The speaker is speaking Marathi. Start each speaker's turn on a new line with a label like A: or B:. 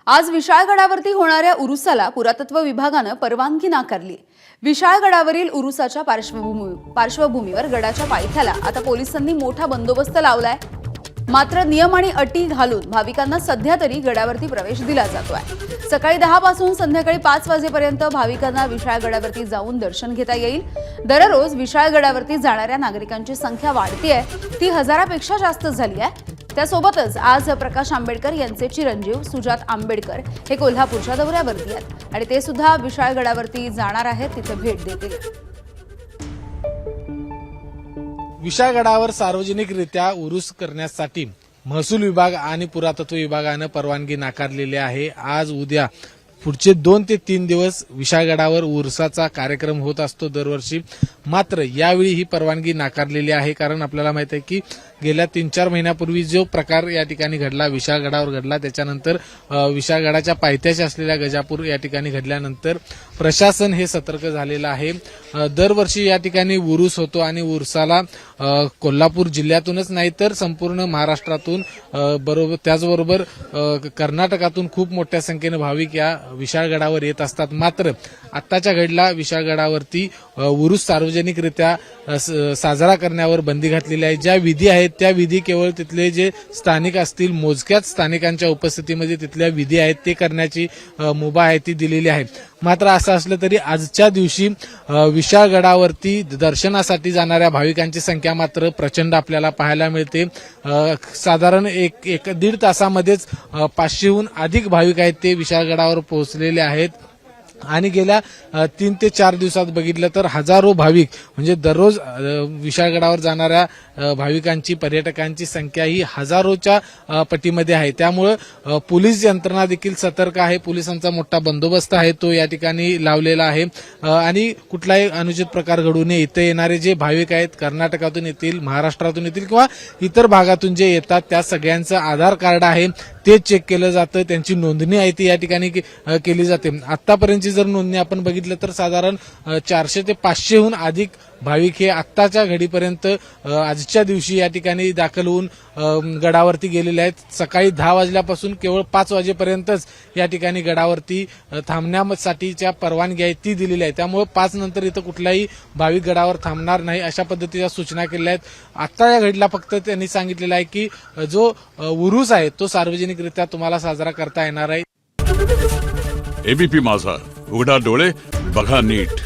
A: आज विशाळगडावरती होणाऱ्या उरुसाला पुरातत्व विभागानं परवानगी नाकारली। विशाळगडावरील उरुसाच्या पार्श्वभूमीवर गडाच्या पायथ्याला आता पोलिसांनी मोठा बंदोबस्त लावलाय। मात्र नियम आणि अटी घालून भाविकांना सध्या तरी गडावरती प्रवेश दिला जातोय। सकाळी 10 पासून संध्याकाळी 5 वाजेपर्यंत भाविकांना विशाळगडावरती जाऊन दर्शन घेता येईल। दररोज विशाळगडावरती जाणाऱ्या नागरिकांची संख्या वाढतीये, ती हजारापेक्षा जास्त झाली आहे। त्यासोबतच आज प्रकाश आंबेडकर यांचे चिरंजीव सुजात आंबेडकर हे कोल्हापूरच्या दौऱ्यावरती आहेत आणि ते सुद्धा विशाळगडावरती जाणार आहेत, तिथे भेट देतील।
B: विशाळगडावर सार्वजनिकरित्या उरूस करण्यासाठी महसूल विभाग आणि पुरातत्व विभागानं परवानगी नाकारलेली आहे। आज उद्या पुढचे 2 ते 3 दिवस विशाळगडावर उरसाचा कार्यक्रम होत असतो दरवर्षी। मात्र यावेळी ही परवानगी नाकारलेली आहे, कारण आपल्याला माहित आहे की गेल्या 3-4 महिन्यापूर्वी जो प्रकार या ठिकाणी घडला, विशाळगडावर घडला, त्याच्यानंतर विशाळगडाच्या पायथ्याशी असलेल्या गजापूर या ठिकाणी घडल्यानंतर प्रशासन हे सतर्क झालेलं आहे। दरवर्षी या ठिकाणी उरूस होतो आणि उरसाला कोल्हापूर जिल्ह्यातूनच नाही तर संपूर्ण महाराष्ट्रातून त्याचबरोबर कर्नाटकातून खूप मोठ्या संख्येने भाविक या विशाळगडावर येत असतात। मात्र आत्ताच्या घडीला विशाळगडावरती उरूस सार्वजनिकरित्या साजरा करण्यावर बंदी घातलेली आहे। ज्या विधी आहेत त्या विधी केवळ तिथले जे स्थानिक असतील, मोजक्याच स्थानिकांच्या उपस्थितीमध्ये तिथल्या विधी आहेत ते करण्याची मुभा आहे ती दिलेली आहे। मात्र असं असलं तरी आजच्या दिवशी विशाळगडावरती दर्शनासाठी जाणाऱ्या भाविकांची संख्या मात्र प्रचंड आपल्याला पाहायला मिळते। साधारण 1-1.5 तासामध्येच 500हून अधिक भाविक आहेत ते विशाळगडावर पोहोचलेले आहेत आणि गेल्या 3 ते 4 दिवसात बघितलं तर हजारो भाविक म्हणजे दररोज विशाळगडावर जाणाऱ्या भाविकांची, पर्यटकांची संख्या ही हजारोच्या पटीमध्ये आहे। त्यामुळे पोलीस यंत्रणा देखील सतर्क आहे। पोलिसांचा मोठा बंदोबस्त आहे तो या ठिकाणी लावलेला आहे आणि कुठलाही अनुचित प्रकार घडू नये, इथे येणारे जे भाविक आहेत कर्नाटकातून येतील, महाराष्ट्रातून येतील किंवा इतर भागातून जे येतात त्या सगळ्यांचं आधार कार्ड आहे ते चेक केलं जातं, त्यांची नोंदणी आहे ती या ठिकाणी केली जाते। आतापर्यंतची जर नोंदणी आपण बघितलं तर साधारण 400 ते 500हून अधिक भाविक हे आत्ताच्या घडीपर्यंत आजच्या दिवशी या ठिकाणी दाखल होऊन गडावरती गेलेले आहेत। सकाळी 10 वाजल्यापासून केवळ 5 वाजेपर्यंतच या ठिकाणी गडावरती थांबण्यासाठीच्या परवानगी आहे ती दिलेली आहे। त्यामुळे 5 नंतर इथं कुठलाही भाविक गडावर थांबणार नाही अशा पद्धतीच्या सूचना केल्या आहेत। आता या घडीला फक्त त्यांनी सांगितलेलं आहे की जो उरूस आहे तो सार्वजनिकरित्या तुम्हाला साजरा करता येणार आहे।
C: एबीपी माझा, उघडा डोळे बघा नीट।